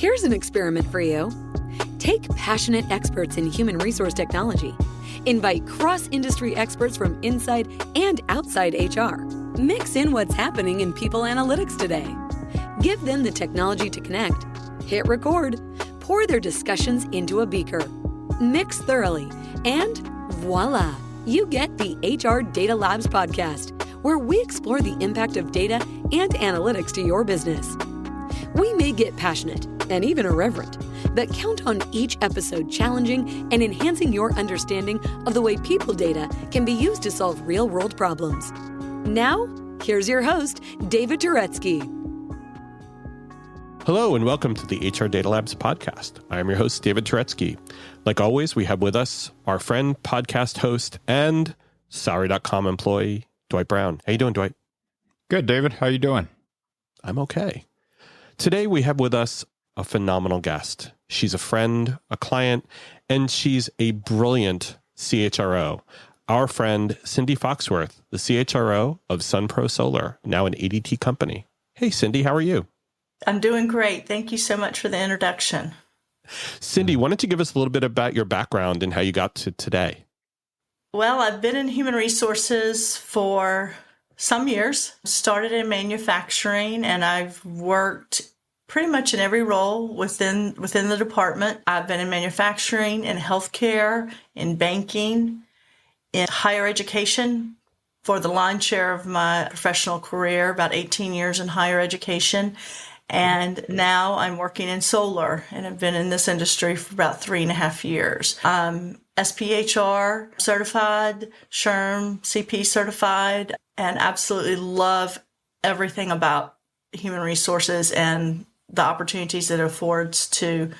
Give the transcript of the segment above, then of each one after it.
Here's an experiment for you. Take passionate experts in human resource technology. Invite cross-industry experts from inside and outside HR. Mix in what's happening in people analytics today. Give them the technology to connect. Hit record. Pour their discussions into a beaker. Mix thoroughly. And voila, you get the HR Data Labs podcast, where we explore the impact of data and analytics to your business. We may get passionate and even irreverent, but count on each episode challenging and enhancing your understanding of the way people data can be used to solve real-world problems. Now, here's your host, David Turetsky. Hello, and welcome to the HR Data Labs podcast. I am your host, David Turetsky. Like always, we have with us our friend, podcast host, and Salary.com employee, Dwight Brown. How you doing, Dwight? Good, David. How you doing? I'm okay. Today, we have with us a phenomenal guest. She's a friend, a client, and she's a brilliant CHRO. Our friend, Cindy Foxworth, the CHRO of SunPro Solar, now an ADT company. Hey, Cindy, how are you? I'm doing great. Thank you so much for the introduction. Cindy, why don't you give us a little bit about your background and how you got to today? Well, I've been in human resources for some years. Started in manufacturing, and I've worked pretty much in every role within the department. I've been in manufacturing, in healthcare, in banking, in higher education for the lion's share of my professional career, about 18 years in higher education. And now I'm working in solar, and I've been in this industry for about 3.5 years. I'm SPHR certified, SHRM, CP certified, and absolutely love everything about human resources and the opportunities that it affords to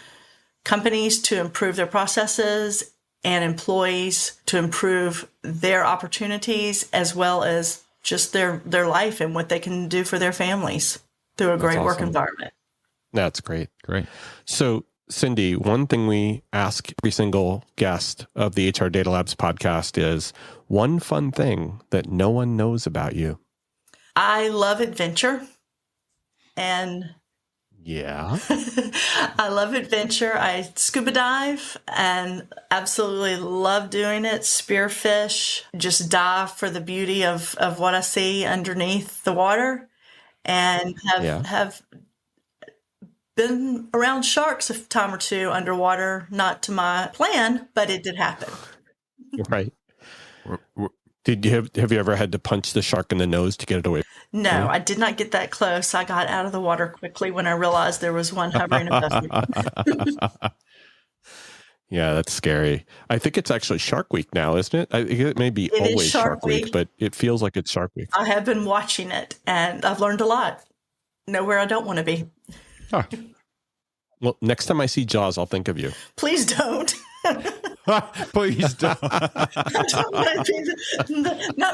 companies to improve their processes and employees to improve their opportunities, as well as just their life and what they can do for their families through a great work environment. That's great. Great. So, Cindy, one thing we ask every single guest of the HR Data Labs podcast is one fun thing that no one knows about you. I love adventure. And yeah, I love adventure. I scuba dive and absolutely love doing it. Spearfish, just dive for the beauty of what I see underneath the water. And have been around sharks a time or two underwater, not to my plan, but it did happen. Right. Have you ever had to punch the shark in the nose to get it away? No, I did not get that close. I got out of the water quickly when I realized there was one hovering above me. Yeah, that's scary. I think it's actually Shark Week now, isn't it? I think it may be always Shark Week, but it feels like it's Shark Week. I have been watching it, and I've learned a lot. Know where I don't want to be. Huh. Well, next time I see Jaws, I'll think of you. Please don't. Please don't.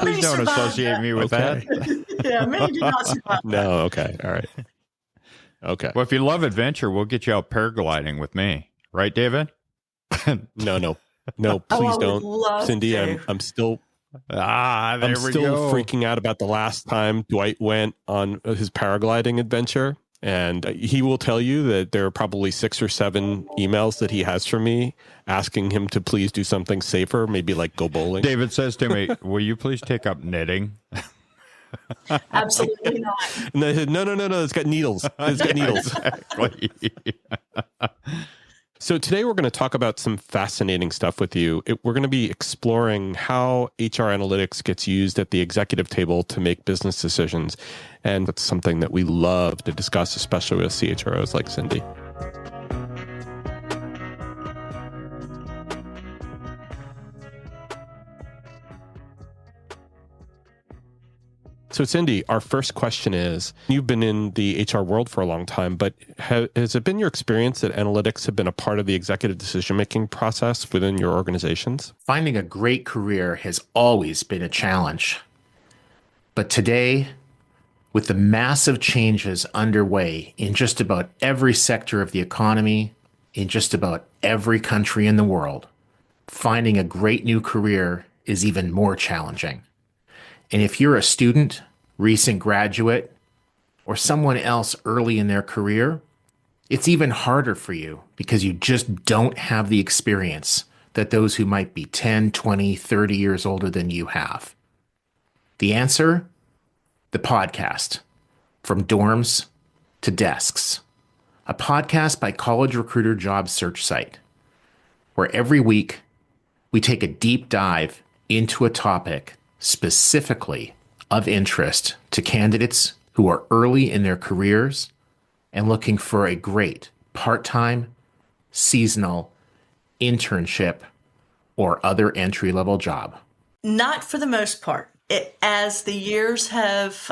Please don't associate me with that. Yeah, many do not survive. No, okay. All right. Okay. Well, if you love adventure, we'll get you out paragliding with me. Right, David? No, please don't. Cindy, I'm still freaking out about the last time Dwight went on his paragliding adventure. And he will tell you that there are probably 6 or 7 emails that he has from me asking him to please do something safer, maybe like go bowling. David says to me, will you please take up knitting? Absolutely not. And I said, no, it's got needles. It's got needles. Exactly. So today we're going to talk about some fascinating stuff with you. We're going to be exploring how HR analytics gets used at the executive table to make business decisions. And that's something that we love to discuss, especially with CHROs like Cindy. So Cindy, our first question is, you've been in the HR world for a long time, but has it been your experience that analytics have been a part of the executive decision-making process within your organizations? Finding a great career has always been a challenge. But today, with the massive changes underway in just about every sector of the economy, in just about every country in the world, finding a great new career is even more challenging. And if you're a student, recent graduate, or someone else early in their career, It's even harder for you because you just don't have the experience that those who might be 10, 20, 30 years older than you have. The answer? The podcast. From dorms to desks. A podcast by College Recruiter job search site, where every week we take a deep dive into a topic specifically of interest to candidates who are early in their careers and looking for a great part-time, seasonal, internship, or other entry-level job. Not for the most part. As the years have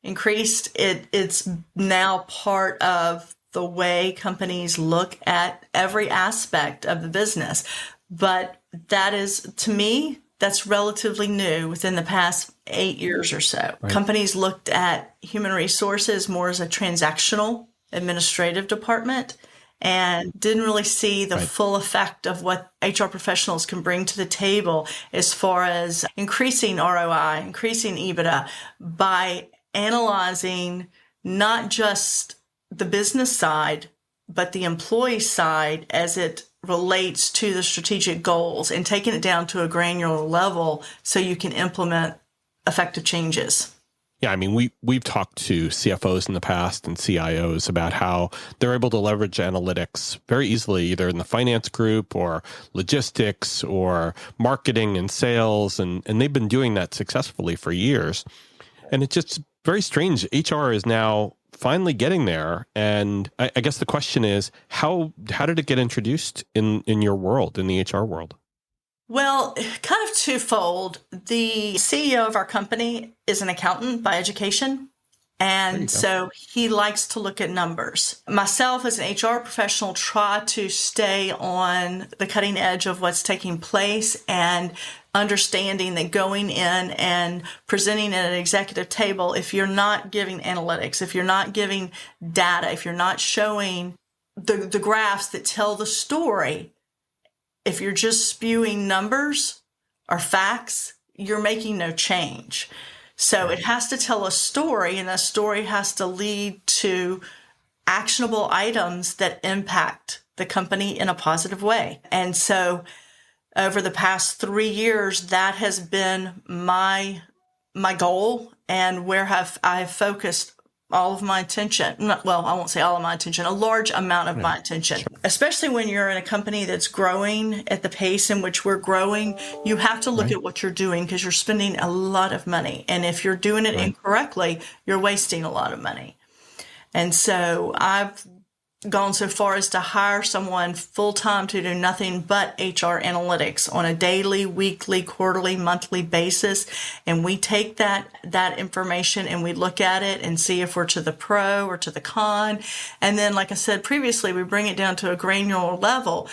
increased, it's now part of the way companies look at every aspect of the business. But that is, to me, that's relatively new within the past 8 years or so. Right. Companies looked at human resources more as a transactional administrative department and didn't really see the full effect of what HR professionals can bring to the table as far as increasing ROI, increasing EBITDA by analyzing not just the business side, but the employee side as it relates to the strategic goals and taking it down to a granular level so you can implement effective changes. Yeah, I mean, we've talked to CFOs in the past and CIOs about how they're able to leverage analytics very easily, either in the finance group or logistics or marketing and sales. And they've been doing that successfully for years. And it's just very strange. HR is now finally getting there. And I guess the question is, how did it get introduced in your world, in the HR world? Well, kind of twofold. The CEO of our company is an accountant by education. And so he likes to look at numbers. Myself as an HR professional try to stay on the cutting edge of what's taking place and understanding that going in and presenting at an executive table, if you're not giving analytics, if you're not giving data, if you're not showing the graphs that tell the story, if you're just spewing numbers or facts, you're making no change. So it has to tell a story, and that story has to lead to actionable items that impact the company in a positive way. And so over the past 3 years, that has been my goal and where I have focused all of my attention. Well, I won't say all of my attention, a large amount of my attention, especially when you're in a company that's growing at the pace in which we're growing. You have to look at what you're doing because you're spending a lot of money. And if you're doing it incorrectly, you're wasting a lot of money. And so I've gone so far as to hire someone full-time to do nothing but HR analytics on a daily, weekly, quarterly, monthly basis. And we take that information and we look at it and see if we're to the pro or to the con. And then, like I said previously, we bring it down to a granular level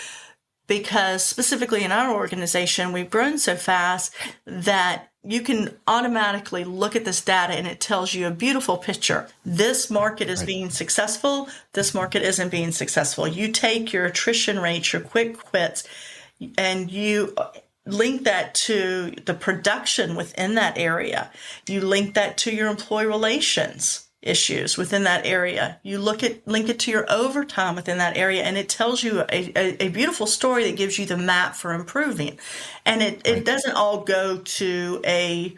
because specifically in our organization, we've grown so fast that you can automatically look at this data and it tells you a beautiful picture. This market is being successful. This market isn't being successful. You take your attrition rates, your quick quits, and you link that to the production within that area. You link that to your employee relations issues within that area. You link it to your overtime within that area, and it tells you a beautiful story that gives you the map for improving. And it doesn't all go to a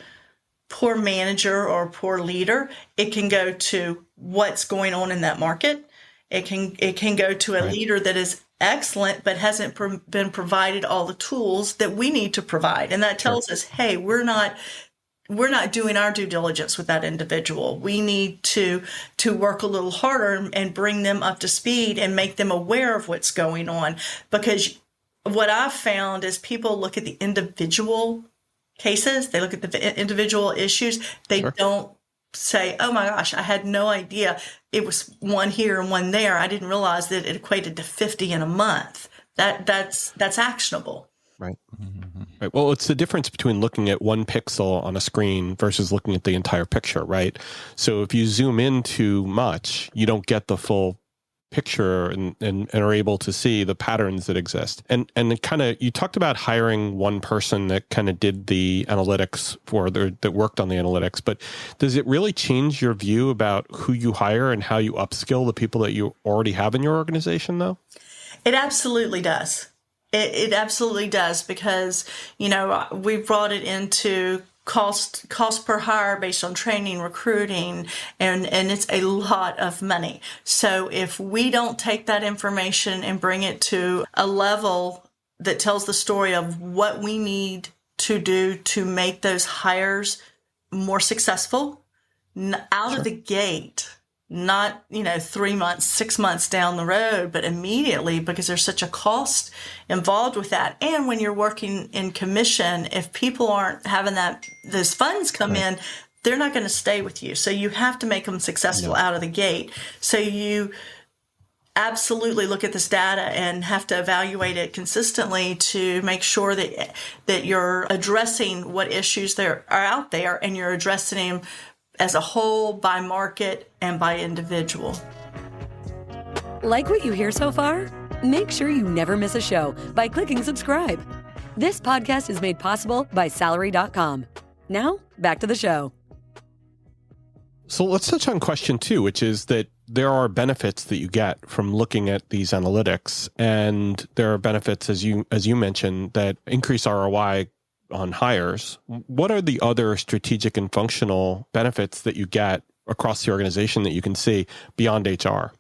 poor manager or a poor leader. It can go to what's going on in that market. It can go to a leader that is excellent but hasn't been provided all the tools that we need to provide. And that tells us, hey, we're not doing our due diligence with that individual. We need to work a little harder and bring them up to speed and make them aware of what's going on. Because what I've found is people look at the individual cases, they look at the individual issues, they don't say, oh my gosh, I had no idea it was one here and one there. I didn't realize that it equated to 50 in a month. That's actionable. Right. Right. Well, it's the difference between looking at one pixel on a screen versus looking at the entire picture, right? So if you zoom in too much, you don't get the full picture and are able to see the patterns that exist. And kind of, you talked about hiring one person that kind of did the analytics that worked on the analytics, but does it really change your view about who you hire and how you upskill the people that you already have in your organization though? It absolutely does. It absolutely does, because, we brought it into cost per hire based on training, recruiting, and it's a lot of money. So if we don't take that information and bring it to a level that tells the story of what we need to do to make those hires more successful out of the gate, not 3 months, 6 months down the road, but immediately, because there's such a cost involved with that. And when you're working in commission, if people aren't having those funds come in, they're not going to stay with you. So you have to make them successful out of the gate. So you absolutely look at this data and have to evaluate it consistently to make sure that you're addressing what issues there are out there, and you're addressing them as a whole, by market, and by individual. Like what you hear so far? Make sure you never miss a show by clicking subscribe. This podcast is made possible by Salary.com. Now, back to the show. So let's touch on question 2, which is that there are benefits that you get from looking at these analytics, and there are benefits, as you mentioned, that increase ROI on hires. What are the other strategic and functional benefits that you get across the organization that you can see beyond HR?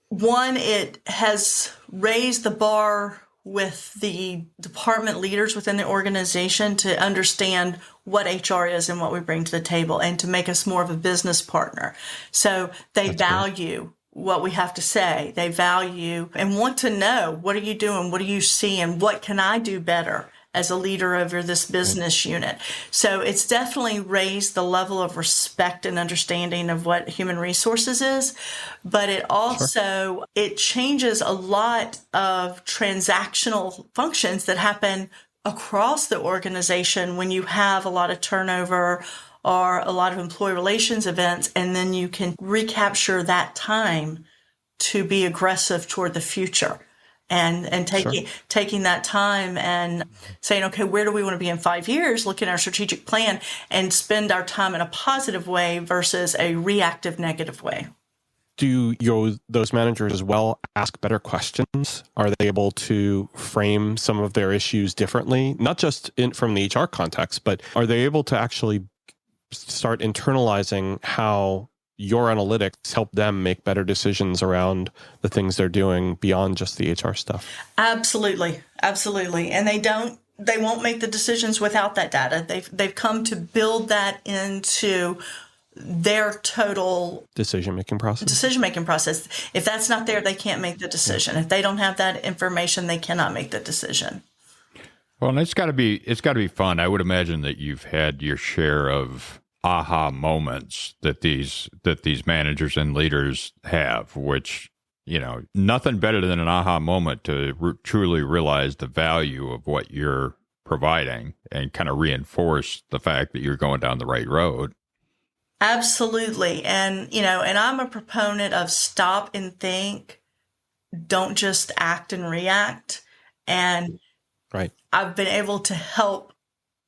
One, it has raised the bar with the department leaders within the organization to understand what HR is and what we bring to the table, and to make us more of a business partner. So they value what we have to say. They value and want to know, what are you doing? What are you seeing? What can I do better as a leader over this business unit? So it's definitely raised the level of respect and understanding of what human resources is, but it also, it changes a lot of transactional functions that happen across the organization when you have a lot of turnover or a lot of employee relations events, and then you can recapture that time to be aggressive toward the future. And taking that time and saying, okay, where do we want to be in 5 years? Look at our strategic plan and spend our time in a positive way versus a reactive, negative way. Do those managers as well ask better questions? Are they able to frame some of their issues differently? Not just from the HR context, but are they able to actually start internalizing how your analytics help them make better decisions around the things they're doing beyond just the HR stuff? Absolutely. Absolutely. And they won't make the decisions without that data. They've come to build that into their total decision-making process. If that's not there, they can't make the decision. If they don't have that information, they cannot make the decision. Well, and it's got to be fun. I would imagine that you've had your share of aha moments that these managers and leaders have, which, nothing better than an aha moment to truly realize the value of what you're providing and kind of reinforce the fact that you're going down the right road. Absolutely. And, and I'm a proponent of stop and think, don't just act and react. And I've been able to help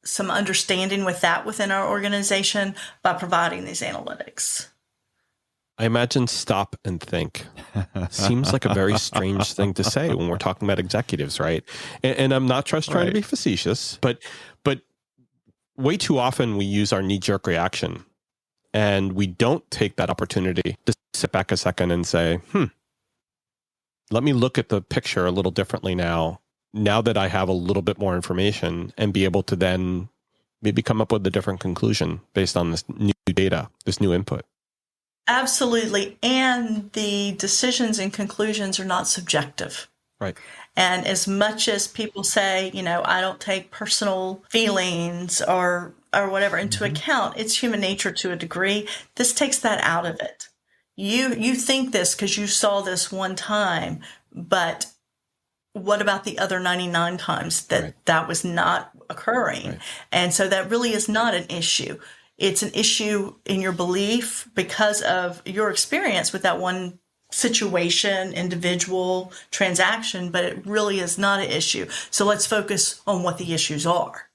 some understanding with that within our organization by providing these analytics. I imagine stop and think seems like a very strange thing to say when we're talking about executives, right? And I'm not just trying to be facetious, but way too often we use our knee-jerk reaction, and we don't take that opportunity to sit back a second and say, let me look at the picture a little differently now that I have a little bit more information, and be able to then maybe come up with a different conclusion based on this new data, this new input. Absolutely. And the decisions and conclusions are not subjective. Right. And as much as people say, I don't take personal feelings or whatever into account, it's human nature to a degree. This takes that out of it. You think this because you saw this one time, but what about the other 99 times that was not occurring? Right. And so that really is not an issue. It's an issue in your belief because of your experience with that one situation, individual transaction, but it really is not an issue. So let's focus on what the issues are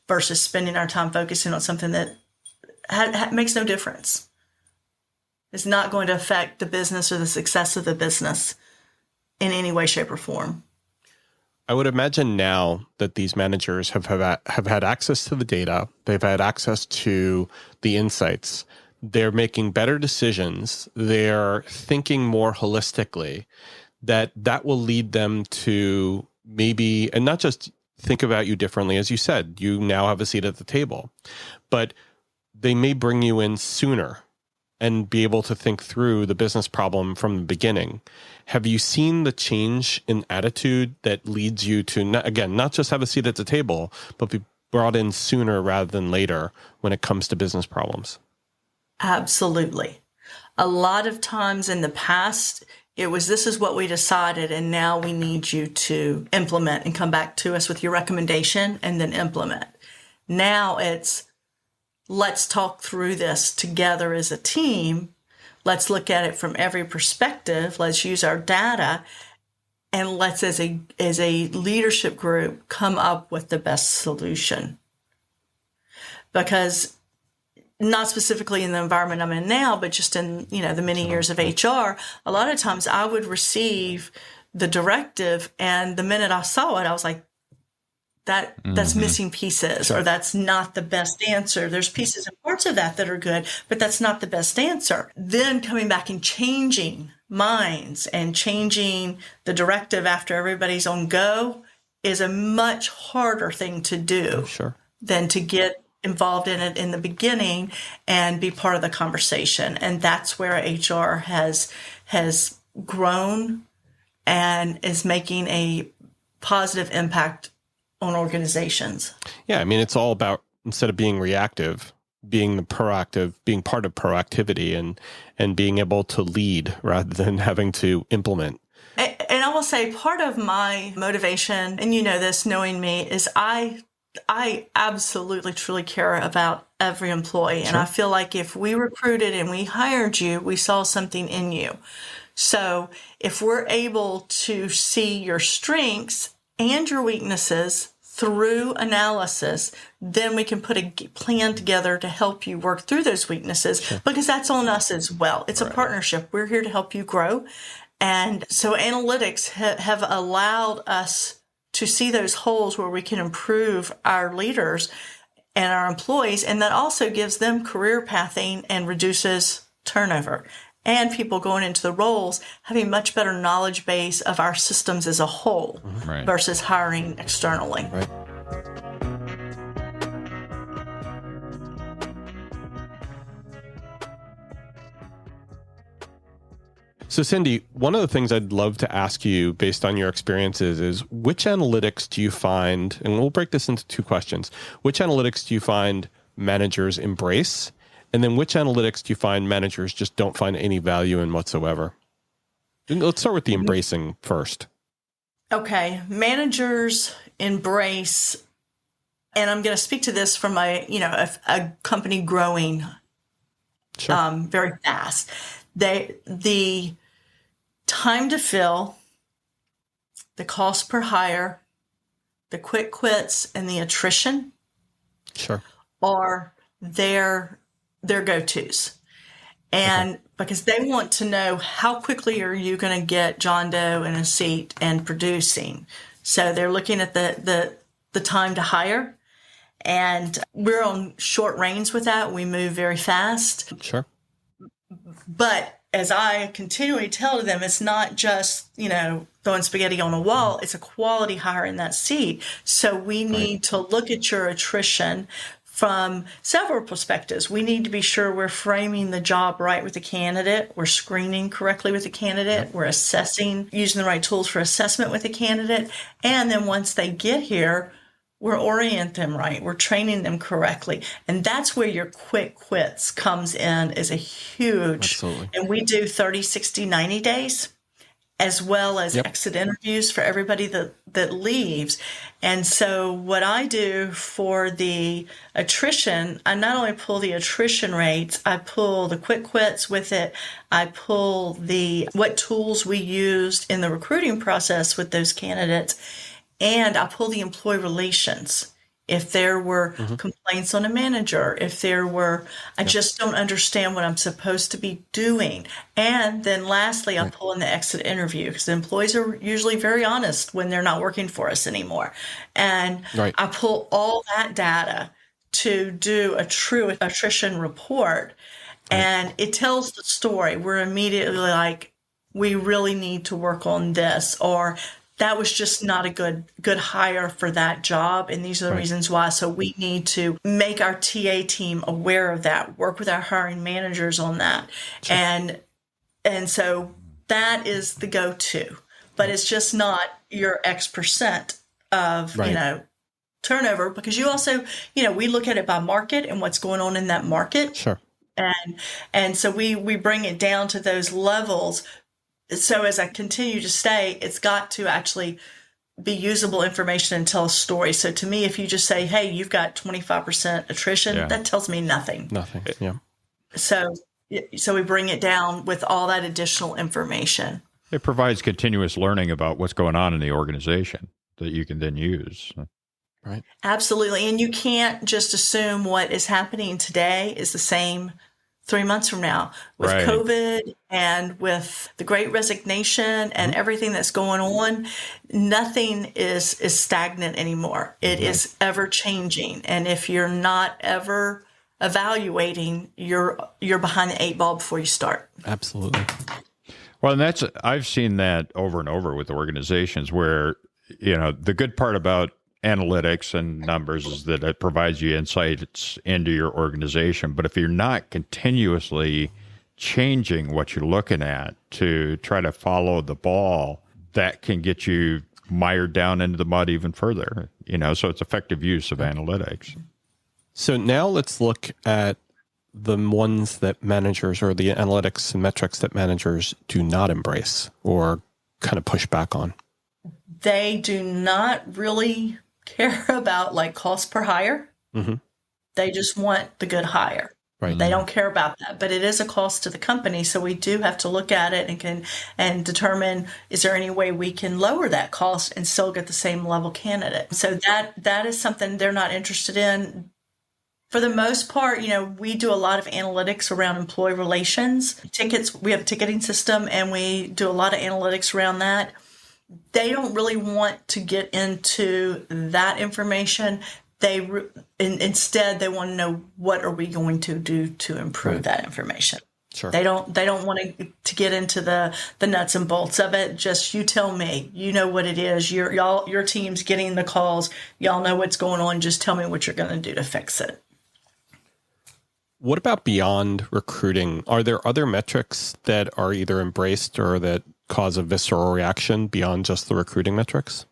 versus spending our time focusing on something that makes no difference. It's not going to affect the business or the success of the business in any way, shape, or form. I would imagine now that these managers have had access to the data, they've had access to the insights, they're making better decisions, they're thinking more holistically, that will lead them to maybe, and not just think about you differently, as you said, you now have a seat at the table, but they may bring you in sooner and be able to think through the business problem from the beginning. Have you seen the change in attitude that leads you to, not just have a seat at the table, but be brought in sooner rather than later when it comes to business problems? Absolutely. A lot of times in the past, it was, this is what we decided, and now we need you to implement and come back to us with your recommendation and then implement. Now it's, let's talk through this together as a team. Let's look at it from every perspective. Let's use our data, and let's, as a leadership group, come up with the best solution. Because not specifically in the environment I'm in now, but just in, the many years of HR, a lot of times I would receive the directive, and the minute I saw it, I was like, that's missing pieces, Sure. or that's not the best answer. There's pieces and parts of that are good, but that's not the best answer. Then coming back and changing minds and changing the directive after everybody's on go is a much harder thing to do than to get involved in it in the beginning and be part of the conversation. And that's where HR has grown and is making a positive impact on organizations. Yeah, I mean, it's all about, instead of being reactive, being the proactive, being part of proactivity and being able to lead rather than having to implement. And I will say part of my motivation, and this knowing me, is I absolutely truly care about every employee. And I feel like if we recruited and we hired you, we saw something in you. So if we're able to see your strengths and your weaknesses through analysis, then we can put a plan together to help you work through those weaknesses, because that's on us as well. It's a partnership. We're here to help you grow. And so analytics have allowed us to see those holes where we can improve our leaders and our employees. And that also gives them career pathing and reduces turnover. And people going into the roles having much better knowledge base of our systems as a whole versus hiring externally. Right. So Cindy, one of the things I'd love to ask you based on your experiences is, which analytics do you find, and we'll break this into two questions, which analytics do you find managers embrace? And then which analytics do you find managers just don't find any value in whatsoever? And let's start with the embracing first. Okay. Managers embrace, and I'm going to speak to this from a company growing very fast. The time to fill, the cost per hire, the quick quits, and the attrition are their go-tos. And because they want to know how quickly are you going to get John Doe in a seat and producing. So they're looking at the time to hire. And we're on short reins with that. We move very fast. Sure. But as I continually tell them, it's not just, throwing spaghetti on a wall. It's a quality hire in that seat. So we need to look at your attrition from several perspectives. We need to be sure we're framing the job right with the candidate. We're screening correctly with the candidate. We're assessing, using the right tools for assessment with the candidate. And then once they get here, we're orienting them right. We're training them correctly. And that's where your quick quits comes in, is a huge, and we do 30, 60, 90 days. as well as Yep. exit interviews for everybody that leaves. And so what I do for the attrition, I not only pull the attrition rates, I pull the quick quits with it. I pull what tools we used in the recruiting process with those candidates, and I pull the employee relations. If there were complaints on a manager, if there were, I just don't understand what I'm supposed to be doing. And then lastly, I pull in the exit interview, because the employees are usually very honest when they're not working for us anymore. And I pull all that data to do a true attrition report. And it tells the story. We're immediately like, we really need to work on this, or that was just not a good hire for that job, and these are the reasons why. So we need to make our TA team aware of that, work with our hiring managers on that. Sure. And so that is the go-to. But it's just not your X percent of, turnover, because you also, we look at it by market and what's going on in that market. Sure. And so we bring it down to those levels. So as I continue to stay, it's got to actually be usable information and tell a story. So to me, if you just say, hey, you've got 25% attrition, that tells me nothing. Nothing, yeah. So we bring it down with all that additional information. It provides continuous learning about what's going on in the organization that you can then use. Right. Absolutely. And you can't just assume what is happening today is the same 3 months from now. With COVID and with the Great Resignation and everything that's going on, nothing is stagnant anymore. It is ever changing. And if you're not ever evaluating, you're behind the 8 ball before you start. Absolutely. Well, and I've seen that over and over with organizations where, the good part about analytics and numbers is that it provides you insights into your organization. But if you're not continuously changing what you're looking at to try to follow the ball, that can get you mired down into the mud even further, so it's effective use of analytics. So now let's look at the ones that managers, or the analytics and metrics that managers do not embrace or kind of push back on. They do not really care about like cost per hire. They just want the good hire. Right. They don't care about that, but it is a cost to the company. So we do have to look at it and determine, is there any way we can lower that cost and still get the same level candidate? So that is something they're not interested in. For the most part, we do a lot of analytics around employee relations. Tickets, we have a ticketing system, and we do a lot of analytics around that. They don't really want to get into that information. Instead, they want to know, what are we going to do to improve that information? Sure. They don't want to get into the nuts and bolts of it. Just, you tell me, you know what it is. Your team's getting the calls. Y'all know what's going on. Just tell me what you're going to do to fix it. What about beyond recruiting? Are there other metrics that are either embraced or that cause a visceral reaction beyond just the recruiting metrics?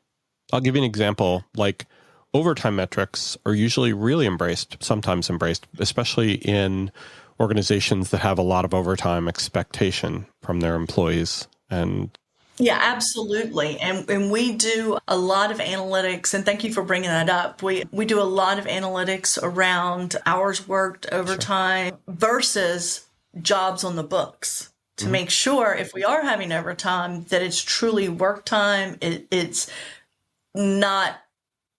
I'll give you an example. Like, overtime metrics are usually really embraced, sometimes embraced, especially in organizations that have a lot of overtime expectation from their employees. And yeah, absolutely. And we do a lot of analytics, and thank you for bringing that up. We do a lot of analytics around hours worked, overtime, versus jobs on the books, to make sure if we are having overtime that it's truly work time. It's not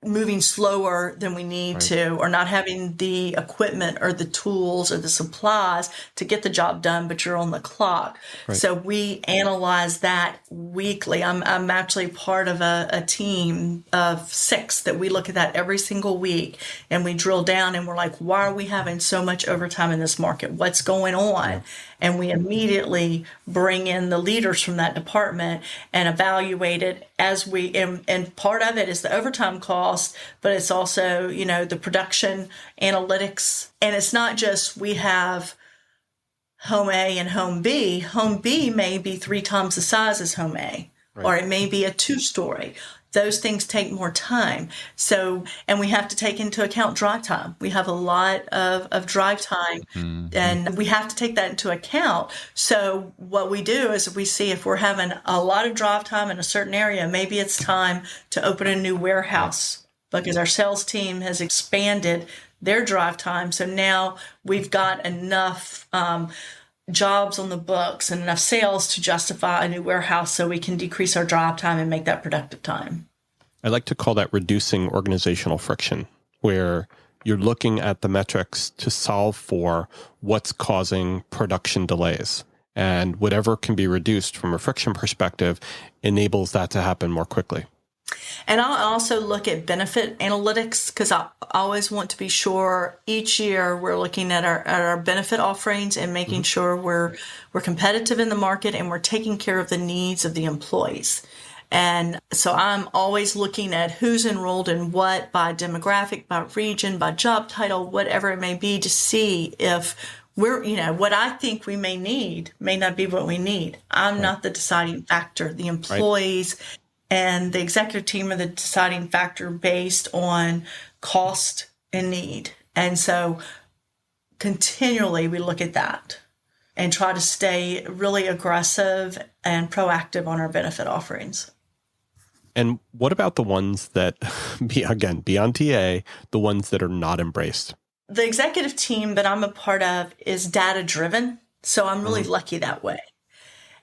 moving slower than we need to, or not having the equipment or the tools or the supplies to get the job done, but you're on the clock. So we analyze that weekly. I'm actually part of a team of 6 that we look at that every single week, and we drill down and we're like, why are we having so much overtime in this market? What's going on? And we immediately bring in the leaders from that department and evaluate it as we, and part of it is the overtime cost, but it's also, the production analytics. And it's not just, we have home A and home B. Home B may be 3 times the size as home A, or it may be a 2-story. those things take more time. So, and we have to take into account drive time. We have a lot of drive time, and we have to take that into account. So what we do is we see if we're having a lot of drive time in a certain area, maybe it's time to open a new warehouse because our sales team has expanded their drive time. So now we've got enough jobs on the books and enough sales to justify a new warehouse so we can decrease our drive time and make that productive time. I like to call that reducing organizational friction, where you're looking at the metrics to solve for what's causing production delays. And whatever can be reduced from a friction perspective enables that to happen more quickly. And I'll also look at benefit analytics because I always want to be sure each year we're looking at our benefit offerings and making sure we're competitive in the market and we're taking care of the needs of the employees. And so I'm always looking at who's enrolled in what by demographic, by region, by job title, whatever it may be, to see if we're, what I think we may need may not be what we need. I'm not the deciding factor. The employees and the executive team are the deciding factor based on cost and need. And so continually we look at that and try to stay really aggressive and proactive on our benefit offerings. And what about the ones that, again, beyond TA, the ones that are not embraced? The executive team that I'm a part of is data driven. So I'm really lucky that way.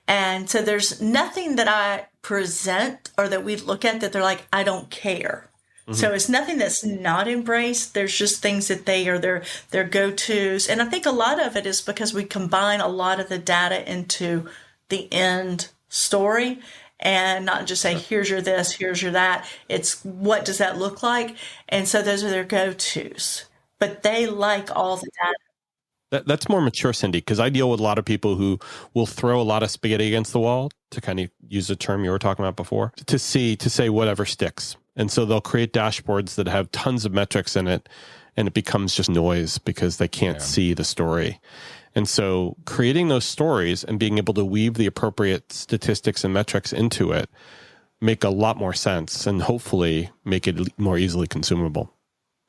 And so there's nothing that I present or that we look at that they're like, I don't care. So it's nothing that's not embraced. There's just things that they are their go-tos. And I think a lot of it is because we combine a lot of the data into the end story and not just say, here's your this, here's your that. It's what does that look like? And so those are their go-tos. But they like all the data. That's more mature, Cindy, because I deal with a lot of people who will throw a lot of spaghetti against the wall, to kind of use the term you were talking about before, to say whatever sticks. And so they'll create dashboards that have tons of metrics in it, and it becomes just noise because they can't see the story. And so creating those stories and being able to weave the appropriate statistics and metrics into it make a lot more sense and hopefully make it more easily consumable.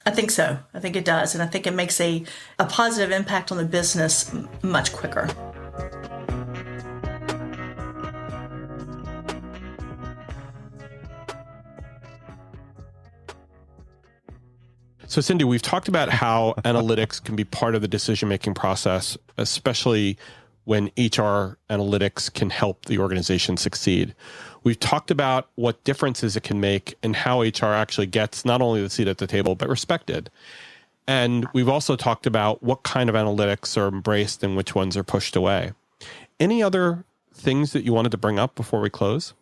I think so. I think it does. And I think it makes a positive impact on the business much quicker. So, Cindy, we've talked about how analytics can be part of the decision-making process, especially when HR analytics can help the organization succeed. We've talked about what differences it can make and how HR actually gets not only the seat at the table, but respected. And we've also talked about what kind of analytics are embraced and which ones are pushed away. Any other things that you wanted to bring up before we close?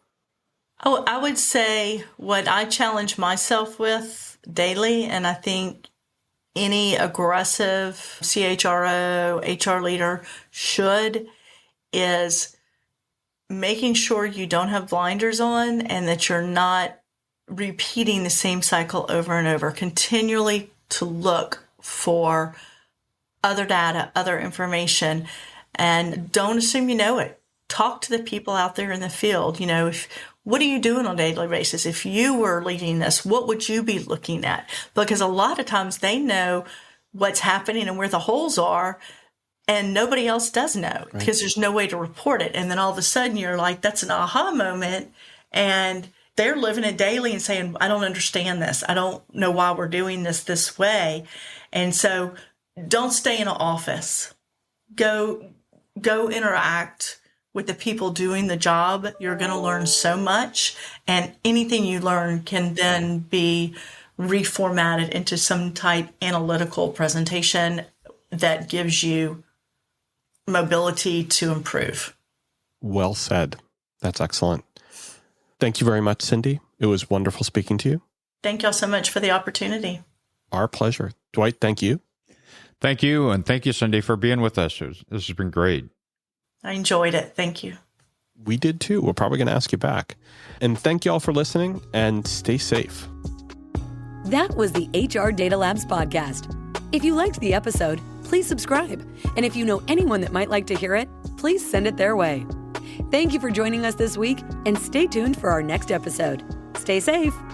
Oh, I would say what I challenge myself with daily, and I think any aggressive CHRO, HR leader should, is making sure you don't have blinders on and that you're not repeating the same cycle over and over, continually to look for other data, other information, and don't assume you know it. Talk to the people out there in the field. What are you doing on a daily basis? If you were leading this, what would you be looking at? Because a lot of times they know what's happening and where the holes are, and nobody else does know because there's no way to report it. And then all of a sudden you're like, that's an aha moment. And they're living it daily and saying, I don't understand this. I don't know why we're doing this way. And so don't stay in an office. Go interact with the people doing the job. You're going to learn so much, and anything you learn can then be reformatted into some type analytical presentation that gives you mobility to improve. Well said. That's excellent. Thank you very much, Cindy. It was wonderful speaking to you. Thank y'all so much for the opportunity. Our pleasure. Dwight, thank you. Thank you. And thank you, Cindy, for being with us. This has been great. I enjoyed it. Thank you. We did too. We're probably going to ask you back. And thank you all for listening, and stay safe. That was the HR Data Labs podcast. If you liked the episode, please subscribe. And if you know anyone that might like to hear it, please send it their way. Thank you for joining us this week, and stay tuned for our next episode. Stay safe.